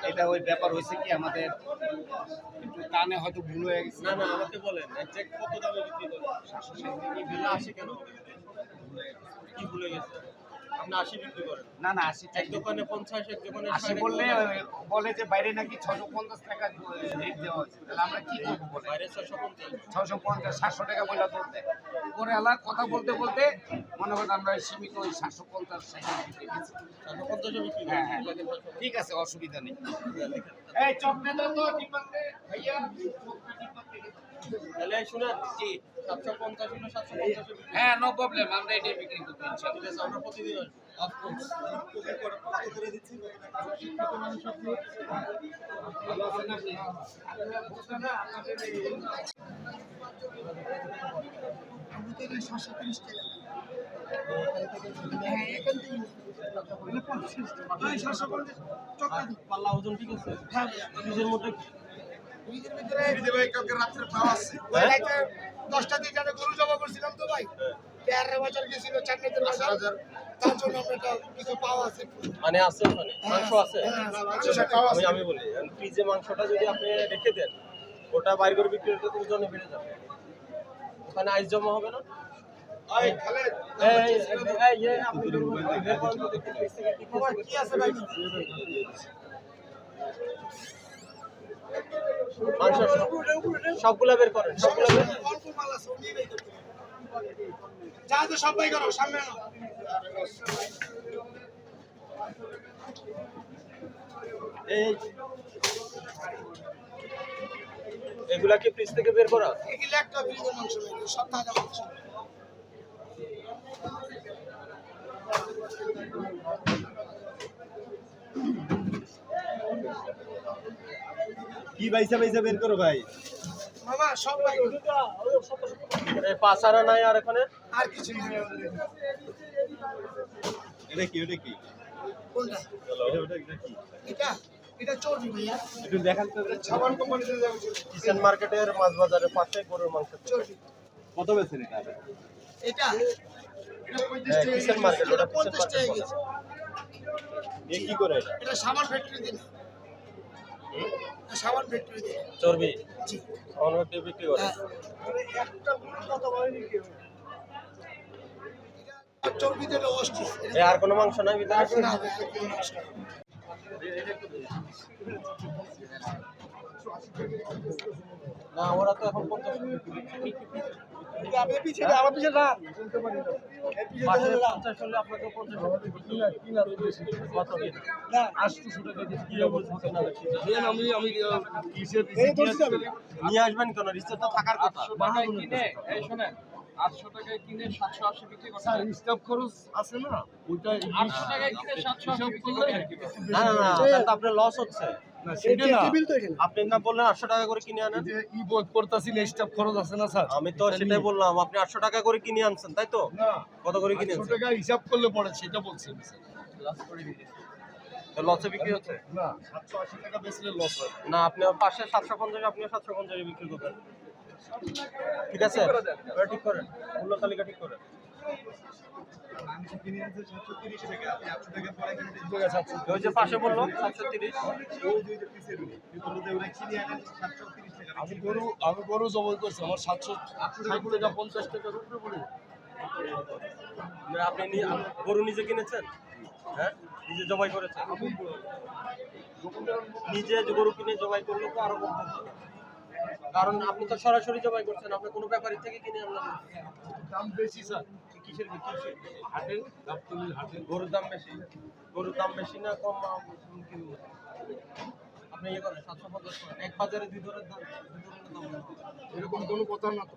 এটা ওই ব্যাপার হয়েছে কি আমাদের একটু টানে হয়তো ভুল হয়ে গেছে। না না আমাকে বলেন এক্সাক্ট কত দামে বিক্রি করেন? 780 কেন কি ভুলে গেছে? আপনি 80 বিক্রি করেন? না না 80 এক দোকানে 50, এক দোকানে 80 বললে বলে যে বাইরে নাকি 650 টাকা রেট দেওয়া হয়েছে, তাহলে আমরা কি করবো বলে বাইরে 650 650 700 টাকা বইলা ধরতে পরে আলার কথা বলতে বলতে মনে করেন আমরা সীমিত ওই 750 750 বিক্রি হ্যাঁ করেন। হ্যাঁ ঠিক আছে, অসুবিধা নেই। এই চপটা দাও তো টিপাতে ভাইয়া, তাহলে শুনেন জি 750 হলো 750 বিক্রি। হ্যাঁ নো প্রবলেম, আমরা এটাই বিক্রি করবো ইনশাআল্লাহ। ঠিক আছে আমরা প্রতিদিন অফকোর্স কত করে দিচ্ছি? ভালো আছেন আপনি? আপনারা বুঝছেন না আপনাদের এই পাল্লা ওজন ঠিক আছে? ফ্রিজের মধ্যে দশটা দিন আগে গরু জমা করছিলাম তো ভাই, 13 বছর গেছিল চাকরিতে বাজার, তার জন্য আমরা কিছু পাওয়া আছে। মানে আছে মানে মাংস আছে। আমি বলি ফ্রিজে মাংসটা যদি আপনি রেখে দেন ওটা বাইরে করে বিক্রি করতে তো ওজনে বেড়ে যাবে, ওখানে আইস জমা হবে না। কি আছে ভাই? মাংস সবগুলা বের করেন, সবগুলা বের অল্প মাল আছে, ওই নিয়ে করতে হবে। যা তো সবাই করো, সামনে আনো। এই এগুলা কি ফ্রিজ থেকে বের করা? এগুলো একটা ফ্রিজের মাংস নেই, সব তাজা মাংস। কি বাইসা বাইসা বের করো ভাই? মামা সব ভাই এই পাঁচারা নাই আর এখানে আর কিছু নেই। এটা কি ওটা কি? কোনটা? এটা কি? এটা এটা চর্বি ভাইয়া, একটু দেখান তো। সাবান কোম্পানিতে যাবে কিচেন মার্কেটের মাছ বাজারের পাশে গরুর মাংস। চর্বি। কত বেচেন এটা? এটা এটা 35 টাকা কিচেন মার্কেট, ওটা এটা 50 টাকা কিচেন কেজি। এ কি করে এটা? এটা সাবান ফ্যাক্টরি দিন, সাবান ফ্যাক্টরি দিন। চর্বি জি অনেক বিক্রি করে। হ্যাঁ। একটা গুলো কত বড় নিকে এটা চর্বিতে অস্টিস। এই আর কোনো মাংস নাই ভিতরে? না না ওরা তো এখন 50 আপনি পিছনে আমার পিছনে রান পাশে 50 হলে আপনাকে 50 কত দিন? না 800 টাকা দিয়ে কি বুঝছেন না? আমি কিসের এই ধরছি আমি নিয়ে আসবেন কেন? রিসেট তো থাকার কথা। 800 টাকায় কিনে, এই শুনেন 800 টাকায় কিনে 780 বিক্রি করতে স্যার স্টাফ খরচ আছে না ওইটা 800 টাকায় কিনে 780 বিক্রি করতে না না না তাহলে তো আপনার লস হচ্ছে। না সেটা না। টেবিল তো এটা আপনি না বললেন 800 টাকা করে কিনে আনেন? যে ই বই করতেছি না স্টাফ খরচ আছে না স্যার? আমি তো সেটাই বললাম, আপনি 800 টাকা করে কিনে আনছেন তাই তো? না কত করে কিনে 800 আনছেন? টাকা হিসাব করলে পড়ে সেটা বলছি আমি স্যার। তো লসে বিক্রি হচ্ছে? না 780 টাকা বেচলে লস হয়। না আপনি পাশে 750 আপনিও 750 বিক্রি করবেন। ঠিক আছে ওটা ঠিক করেন, মূল্য তালিকা ঠিক করেন। মাংস কিনে আনছে 730 টাকা, আপনি 800 টাকা পরে কিনে দিতে 700। ওই যে পাশে বললো 730। ওই যে পিসের উনি বললো যে ওরা কিনে আনেন 730 টাকা। আমি গরু জবাই করছি, আমার 760 টাকা 50 টাকার উপরে পড়ে। আপনি গরু নিজে কিনেছেন? হ্যাঁ নিজে জবাই করেছেন? নিজে গরু কিনে জবাই করলে তো আরো কম হবে। কারণ আপনি তো সরাসরি জবাই করছেন, আপনি কোনো ব্যাপারী থেকে কিনে আনলেন না। দাম বেশি স্যার। কিসের কিসের হাটের গাবতলির হাটের গরুর দাম বেশি? গরুর দাম বেশি না কম? আপনি ইয়ে করেন 750 করেন, এক বাজারে দুই ধরনের দাম এরকম কোনো কথা না তো।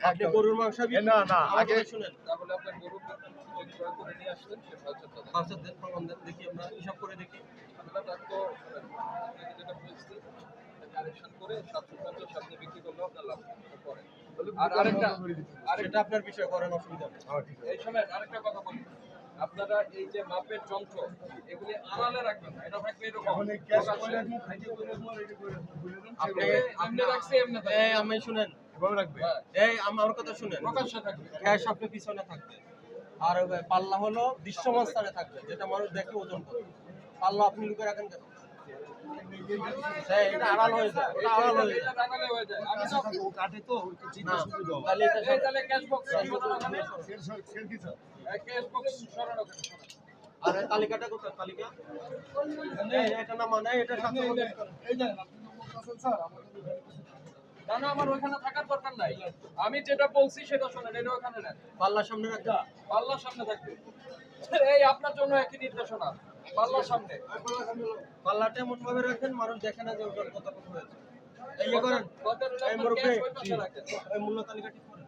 আপনি গরুর মাংস না না আগে শুনেন, তাহলে আপনার গরু ক্রয় করে নিয়ে আসলেন সে বাচ্চা দেন প্রমাণ দেন, দেখি আমরা হিসাব করে দেখি। আপনারা তো যেটা বলছি কালেকশন করে 750 আপনি বিক্রি করলে আপনার লাভ পরে। আর আরেকটা সেটা আপনার বিষয় করেন, অসুবিধা নেই। এই সময় আরেকটা কথা বলি, আপনারা এই যে মাপের যন্ত্র এগুলি আড়ালে রাখবেন না, এটা থাকবে এরকম মানে ক্যাশ করে রাখুন, খাইতে করে রাখুন, রেডি করে রাখুন। আপনি এমনি রাখছে এমনি থাকবে। আমি শুনেন, এভাবে রাখবে। এই আমার কথা শুনেন, প্রকাশ্যে থাকবে। ক্যাশ আপনি পিছনে থাকবে, আর পাল্লা হলো দৃশ্যমান স্থানে থাকবে, যেটা মানুষ দেখে ওজন করে। পাল্লা আপনি লুকে রাখেন কেন? হ্যাঁ, এটা আড়াল হয়ে যায়, ওটা আড়াল হয়ে যায়। এটা টানালে হয়ে যায়। আমি তো ও কাটে তো ওই তো চিন্তা না, সুবিধা হবে। তাহলে এটা এই তাহলে ক্যাশ বক্স সেল কি স্যার? ক্যাশ বক্স সরানো কেন? আর এই তালিকাটা কোথায়? তালিকা এটা না মানে এটা সাথে মধ্যে এই যে আপনি বলতেছেন স্যার আমাদের না না, আমার ওখানে থাকার দরকার নাই। আমি যেটা বলছি সেটা শোনেন, এটা ওখানে নেন। পাল্লার সামনে রাখা। পাল্লার সামনে থাকবে। এই আপনার জন্য একই নির্দেশনা, পাল্লার সামনে। পাল্লাটা এমন ভাবে রাখেন মানুষ দেখে না যে ওজন কতটুকু হয়েছে। এই ইয়ে করেন, কতের এই আপনার মুরব্বি, ক্যাশ ওই পাশে রাখেন। এই মূল্য তালিকা ঠিক করেন।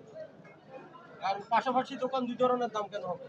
আর পাশাপাশি দোকান দুই ধরনের দাম কেন হবে?